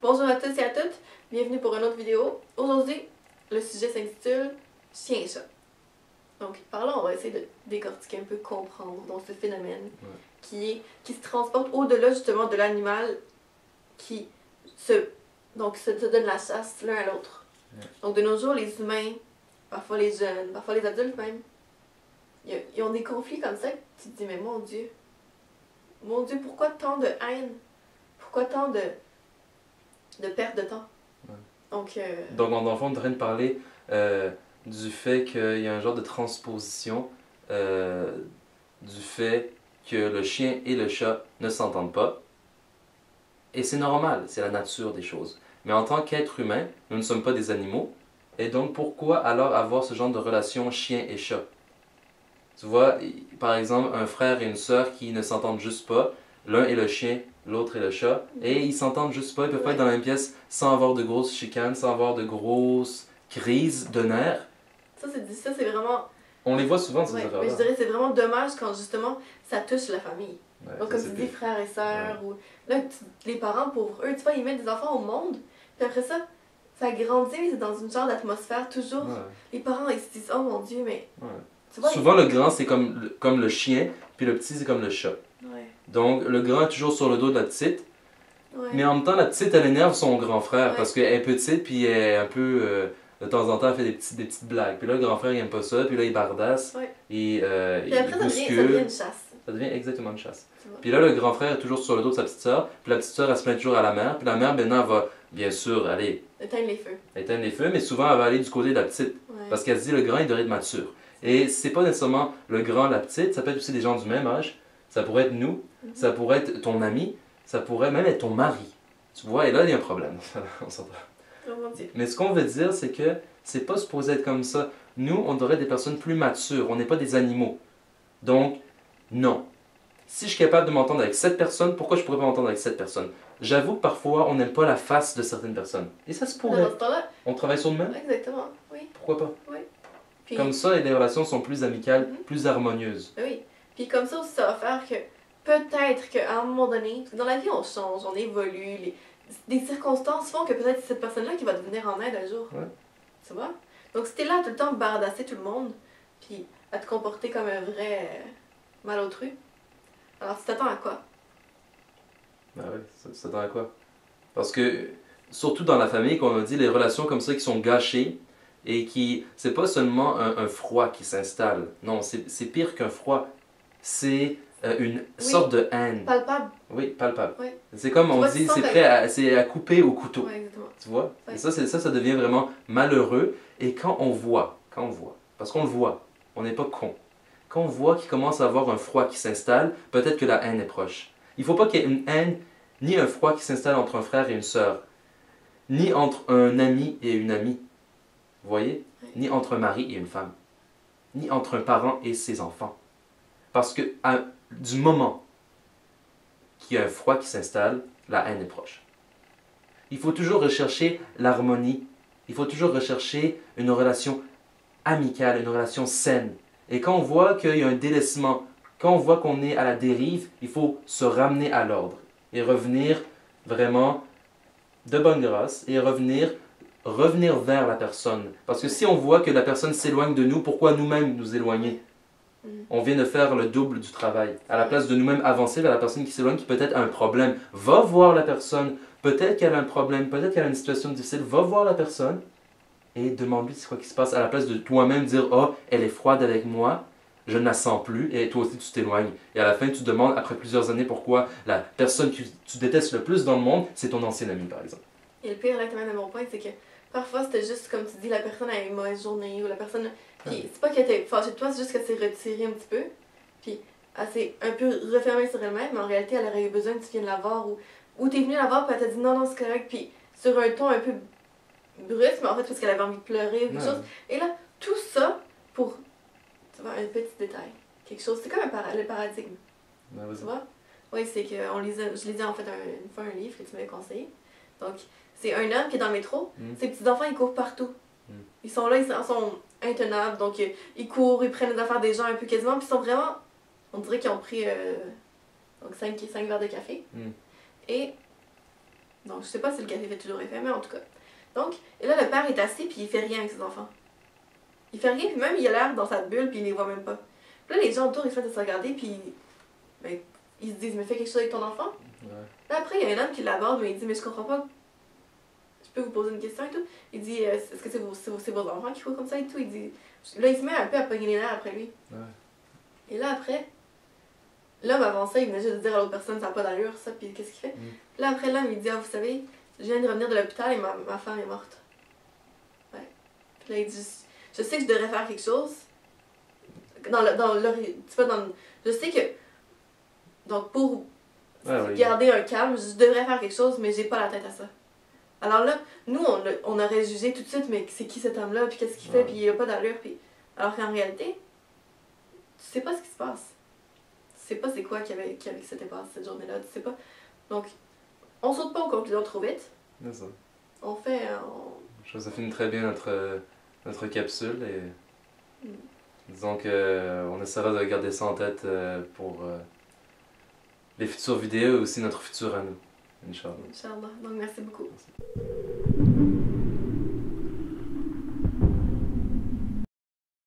Bonjour à tous et à toutes, bienvenue pour une autre vidéo. Aujourd'hui, le sujet s'intitule Chien et chat. Donc par là, on va essayer de décortiquer un peu, comprendre donc, ce phénomène qui se transporte au-delà justement de l'animal qui se donne la chasse l'un à l'autre. Donc de nos jours, les humains, parfois les jeunes, parfois les adultes même, ils ont des conflits comme ça. Tu te dis, mais mon Dieu, pourquoi tant de haine? Pourquoi tant de perte de temps? Donc, dans le fond, on est en train de parler du fait qu'il y a un genre de transposition du fait que le chien et le chat ne s'entendent pas. Et c'est normal, c'est la nature des choses. Mais en tant qu'être humain, nous ne sommes pas des animaux. Et donc, pourquoi alors avoir ce genre de relation chien et chat? Tu vois, par exemple, un frère et une sœur qui ne s'entendent juste pas, l'un est le chien, l'autre est le chat, et ils s'entendent juste pas, ils peuvent pas être dans la même pièce sans avoir de grosses chicanes, sans avoir de grosses crises de nerfs. Ça, c'est vraiment... On les voit souvent, ces affaires-là. Mais je dirais que c'est vraiment dommage quand justement ça touche la famille. Donc, comme tu dis, pire. frères et sœurs, ou... Là, les parents, pour eux, tu vois, ils mettent des enfants au monde, puis après ça grandit, mais c'est dans une genre d'atmosphère, toujours. Les parents, ils se disent, oh mon Dieu, mais... Tu vois, souvent, le grand, c'est comme le chien, puis le petit, c'est comme le chat. Donc, le grand est toujours sur le dos de la petite, mais en même temps, la petite, elle énerve son grand frère, parce qu'elle est petite, puis elle est un peu... de temps en temps, elle fait des petites blagues. Puis là, le grand frère, il aime pas ça, puis là, il bardasse, et puis après, ça devient une chasse. Ça devient exactement une chasse. Puis là, le grand frère est toujours sur le dos de sa petite sœur, puis la petite sœur, elle se plaint toujours à la mère, puis la mère, maintenant, elle va, bien sûr, aller... éteindre les feux. Éteindre les feux, mais souvent, elle va aller du côté de la petite, parce qu'elle se dit, le grand, il devrait être mature. Et c'est pas nécessairement le grand, la petite, ça peut être aussi des gens du même âge, ça pourrait être nous, ça pourrait être ton ami, ça pourrait même être ton mari. Tu vois, et là, il y a un problème. On s'entend. Mais ce qu'on veut dire, c'est que c'est pas supposé être comme ça. Nous, on devrait être des personnes plus matures, on n'est pas des animaux. Donc, non. Si je suis capable de m'entendre avec cette personne, pourquoi je pourrais pas m'entendre avec cette personne? J'avoue que parfois, on n'aime pas la face de certaines personnes. Et ça se pourrait. On travaille sur nous-mêmes? Exactement, oui. Pourquoi pas? Oui. Puis, comme ça, les relations sont plus amicales, plus harmonieuses. Oui. Puis comme ça aussi, ça va faire que peut-être qu'à un moment donné, dans la vie, on change, on évolue, des circonstances font que peut-être c'est cette personne-là qui va devenir en aide un jour. Tu vois? Donc si t'es là tout le temps à bardasser tout le monde, puis à te comporter comme un vrai malotru, alors tu t'attends à quoi? Ben oui, tu t'attends à quoi? Parce que, surtout dans la famille, qu'on a dit, les relations comme ça qui sont gâchées, et qui, c'est pas seulement un froid qui s'installe. Non, c'est pire qu'un froid. C'est une sorte de haine. Palpable. Oui, palpable. Oui. C'est comme on dit, c'est à couper au couteau. Oui, exactement. Tu vois? Et ça devient vraiment malheureux. Et quand on voit, parce qu'on le voit, on n'est pas con. Quand on voit qu'il commence à avoir un froid qui s'installe, peut-être que la haine est proche. Il ne faut pas qu'il y ait une haine, ni un froid qui s'installe entre un frère et une sœur, ni entre un ami et une amie. Vous voyez? Ni entre un mari et une femme. Ni entre un parent et ses enfants. Parce que du moment qu'il y a un froid qui s'installe, la haine est proche. Il faut toujours rechercher l'harmonie. Il faut toujours rechercher une relation amicale, une relation saine. Et quand on voit qu'il y a un délaissement, quand on voit qu'on est à la dérive, il faut se ramener à l'ordre. Et revenir vraiment de bonne grâce. Et revenir vers la personne. Parce que si on voit que la personne s'éloigne de nous, pourquoi nous-mêmes nous éloigner? On vient de faire le double du travail. À la place de nous-mêmes avancer vers la personne qui s'éloigne, qui peut-être a un problème, va voir la personne. Peut-être qu'elle a un problème, peut-être qu'elle a une situation difficile, va voir la personne et demande-lui c'est quoi qui se passe. À la place de toi-même dire « Oh, elle est froide avec moi, je ne la sens plus » et toi aussi tu t'éloignes. Et à la fin, tu te demandes, après plusieurs années, pourquoi la personne que tu détestes le plus dans le monde, c'est ton ancien ami, par exemple. Et le pire, là, quand même, à mon point, c'est que parfois, c'était juste, comme tu dis, la personne a eu une mauvaise journée, ou la personne... Puis c'est pas qu'elle était fâchée de toi, c'est juste qu'elle s'est retirée un petit peu. Puis elle s'est un peu refermée sur elle-même, mais en réalité, elle aurait eu besoin que tu viennes la voir, ou t'es venu la voir, puis elle t'a dit non, c'est correct, puis sur un ton un peu brusque, mais en fait, parce qu'elle avait envie de pleurer ou quelque chose. Et là, tout ça pour, tu vois, un petit détail. Quelque chose, c'est comme le paradigme. Tu vois? Oui, c'est que je lisais en fait une fois un livre que tu m'avais conseillé. Donc, c'est un homme qui est dans le métro, ses petits-enfants, ils courent partout. Ils sont là, ils sont intenables, donc ils courent, ils prennent les affaires des gens un peu quasiment, puis ils sont vraiment, on dirait qu'ils ont pris donc 5 verres de café. Et Donc, je sais pas si le café fait toujours effet, mais en tout cas. Donc, et là, le père est assis, puis il fait rien avec ses enfants. Il fait rien, puis même, il a l'air dans sa bulle, puis il les voit même pas. Puis là, les gens autour, ils se mettent à se regarder, puis ben, ils se disent, mais fais quelque chose avec ton enfant. Ouais. Là, après, il y a un homme qui l'aborde, mais il dit, mais je comprends pas. Je peux vous poser une question et tout. Il dit, est-ce que c'est vos enfants qui font comme ça et tout? Il dit, là, il se met un peu à pogner les nerfs après lui. Ouais. Et là, après, l'homme avant ça, il venait juste dire à l'autre personne, ça n'a pas d'allure, ça, puis qu'est-ce qu'il fait? Là, après, l'homme, il dit, ah, vous savez, je viens de revenir de l'hôpital et ma femme est morte. Ouais. Puis là, il dit, je sais que je devrais faire quelque chose. Je sais que, donc pour garder un calme, je devrais faire quelque chose, mais j'ai pas la tête à ça. Alors là, nous, on aurait jugé tout de suite, mais c'est qui cet homme-là, puis qu'est-ce qu'il fait, puis il a pas d'allure, puis... Alors qu'en réalité, tu sais pas ce qui se passe. Tu sais pas c'est quoi qui s'était passé cette journée-là, tu sais pas. Donc, on saute pas aux conclusions trop vite. C'est ça. On fait... Joséphine très bien notre capsule et disons qu'on essaiera de garder ça en tête pour les futures vidéos et aussi notre futur à nous. Inch'Allah. Inch'Allah. Donc merci beaucoup. Merci.